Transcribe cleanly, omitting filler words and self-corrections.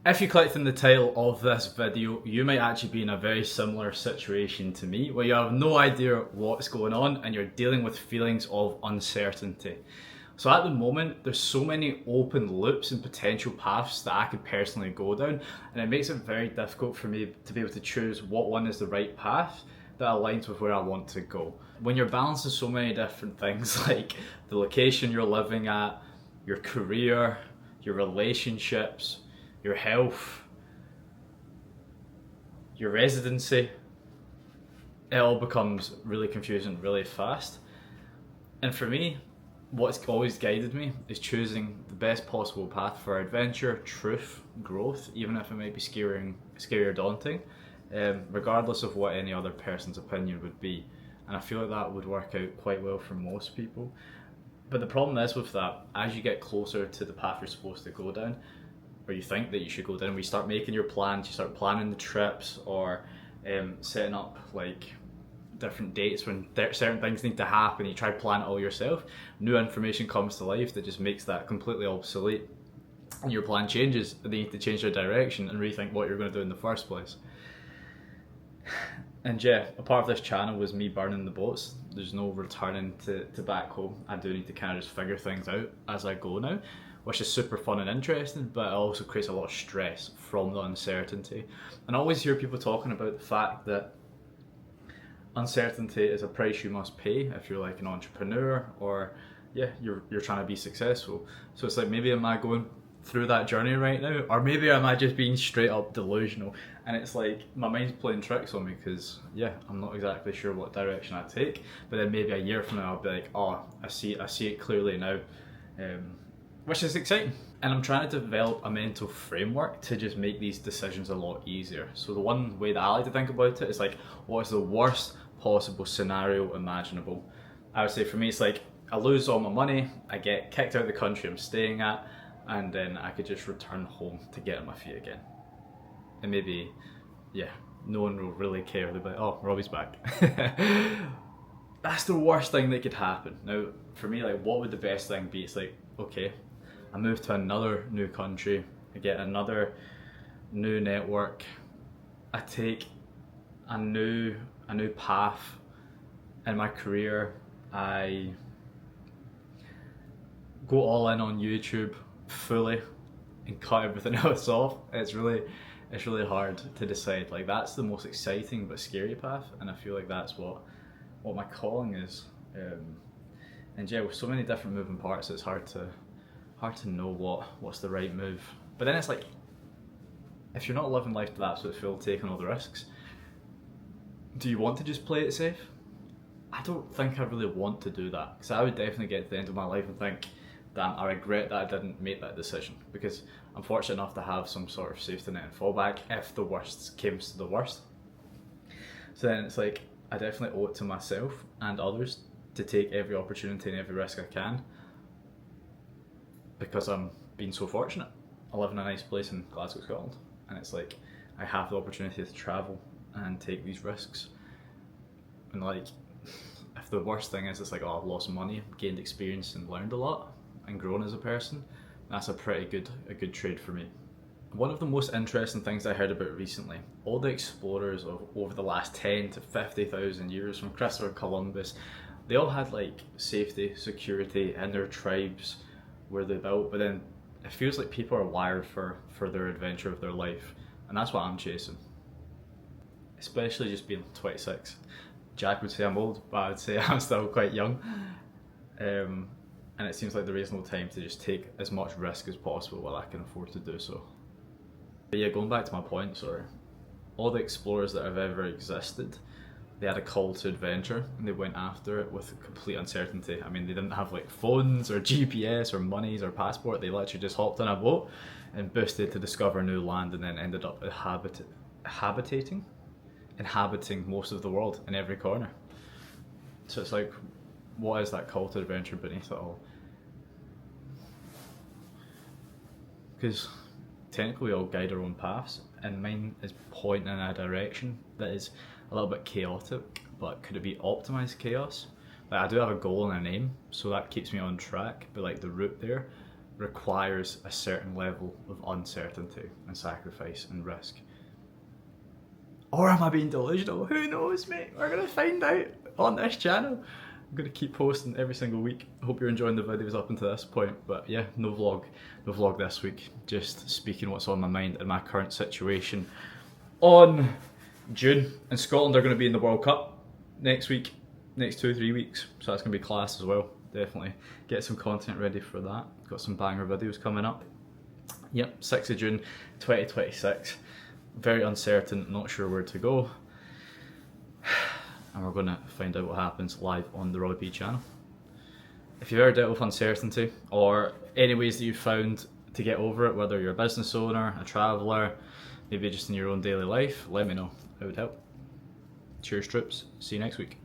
If you clicked on the title of this video, you might actually be in a very similar situation to me, where you have no idea what's going on and you're dealing with feelings of uncertainty. So at the moment, there's so many open loops and potential paths that I could personally go down, and it makes it very difficult for me to be able to choose what one is the right path that aligns with where I want to go. When you're balancing so many different things like the location you're living at, your career, your relationships, your health, your residency, it all becomes really confusing really fast. And for me, what's always guided me is choosing the best possible path for adventure, truth, growth, even if it might be scary or daunting, regardless of what any other person's opinion would be. And I feel like that would work out quite well for most people. But the problem is with that, as you get closer to the path you're supposed to go down, or you think that you should go down, we start making your plans, you start planning the trips, or setting up like different dates when certain things need to happen. You try to plan it all yourself. New information comes to life that just makes that completely obsolete, and your plan changes, and they need to change their direction and rethink what you're going to do in the first place. And yeah, a part of this channel was me burning the boats. There's no returning to back home. I do need to kind of just figure things out as I go now, which is super fun and interesting, but it also creates a lot of stress from the uncertainty. And I always hear people talking about the fact that uncertainty is a price you must pay if you're like an entrepreneur, or yeah, you're trying to be successful. So it's like, maybe am I going through that journey right now, or maybe am I just being straight up delusional? And it's like my mind's playing tricks on me, because yeah, I'm not exactly sure what direction I take, but then maybe a year from now I'll be like, oh, I see it clearly now, which is exciting. And I'm trying to develop a mental framework to just make these decisions a lot easier. So the one way that I like to think about it is like, what is the worst possible scenario imaginable? I would say for me, it's like, I lose all my money, I get kicked out of the country I'm staying at, and then I could just return home to get on my feet again. And maybe, yeah, no one will really care. They'll be like, oh, Robbie's back. That's the worst thing that could happen. Now, for me, like, what would the best thing be? It's like, okay, I move to another new country, I get another new network, I take a new path in my career, I go all in on YouTube fully and cut everything else off. It's really hard to decide. Like, that's the most exciting but scary path, and I feel like that's what my calling is. And yeah, with so many different moving parts, it's hard to know what's the right move. But then it's like, if you're not living life to the absolute full, taking all the risks, do you want to just play it safe? I don't think I really want to do that, because I would definitely get to the end of my life and think, damn, I regret that I didn't make that decision, because I'm fortunate enough to have some sort of safety net and fallback if the worst came to the worst. So then it's like, I definitely owe it to myself and others to take every opportunity and every risk I can, because I'm being so fortunate. I live in a nice place in Glasgow, Scotland, and it's like, I have the opportunity to travel and take these risks. And like, if the worst thing is it's like, oh, I've lost money, gained experience and learned a lot and grown as a person, that's a pretty good trade for me. One of the most interesting things I heard about recently, all the explorers of over the last 10 to 50,000 years, from Christopher Columbus, they all had like safety, security in their tribes where they built, but then it feels like people are wired for their adventure of their life, and that's what I'm chasing. Especially just being 26. Jack would say I'm old, but I would say I'm still quite young. And it seems like the reasonable time to just take as much risk as possible while I can afford to do so. But yeah, going back to my point, sorry. All the explorers that have ever existed, they had a call to adventure and they went after it with complete uncertainty. I mean, they didn't have like phones or GPS or monies or passport. They literally just hopped on a boat and boosted to discover new land, and then ended up inhabiting most of the world in every corner. So it's like, what is that call to adventure beneath it all? Because technically we all guide our own paths, and mine is pointing in a direction that is a little bit chaotic, but could it be optimized chaos? Like, I do have a goal and a name, so that keeps me on track, but like the route there requires a certain level of uncertainty and sacrifice and risk. Or am I being delusional? Who knows, mate? We're going to find out on this channel. I'm going to keep posting every single week. I hope you're enjoying the videos up until this point. But yeah, no vlog this week. Just speaking what's on my mind and my current situation. On June, and Scotland are going to be in the World Cup next week, next 2 or 3 weeks. So that's going to be class as well. Definitely get some content ready for that. Got some banger videos coming up. Yep, 6th of June 2026. Very uncertain, not sure where to go. And we're going to find out what happens live on the Roy P channel. If you've ever dealt with uncertainty, or any ways that you've found to get over it, whether you're a business owner, a traveller, maybe just in your own daily life, let me know. It would help. Cheers, troops. See you next week.